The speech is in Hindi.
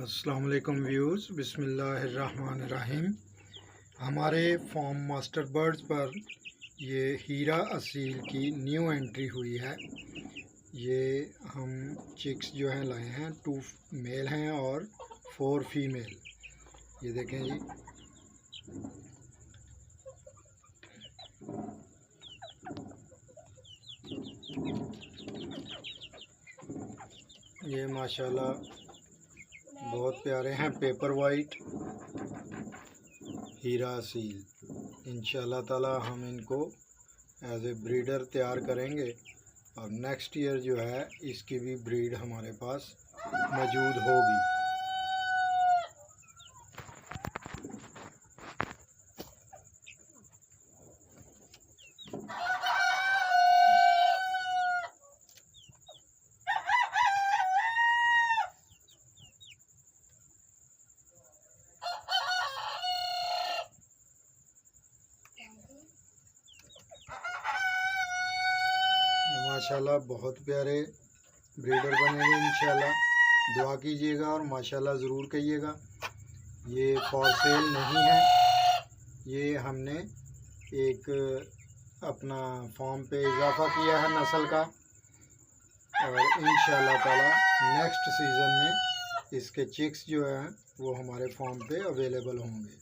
अस्सलाम वालेकुम व्यूज़, बिस्मिल्लाहिर्रहमानिर्रहीम। हमारे फॉर्म मास्टर बर्ड्स पर ये हीरा असील की न्यू एंट्री हुई है। ये हम चिक्स जो हैं लाए हैं, 2 मेल हैं और 4 फीमेल। ये देखें जी, ये माशाल्लाह बहुत प्यारे हैं। पेपर वाइट हीरा असील। इंशाल्लाह ताला हम इनको एज ए ब्रीडर तैयार करेंगे और नेक्स्ट ईयर जो है इसकी भी ब्रीड हमारे पास मौजूद होगी। माशाल्लाह बहुत प्यारे ब्रीडर बनेंगे इंशाल्लाह। दुआ कीजिएगा और माशाल्लाह ज़रूर कहिएगा। ये फॉर सेल नहीं है, ये हमने एक अपना फॉर्म पे इजाफ़ा किया है नस्ल का और इंशाल्लाह ताला नेक्स्ट सीज़न में इसके चिक्स जो हैं वो हमारे फॉर्म पे अवेलेबल होंगे।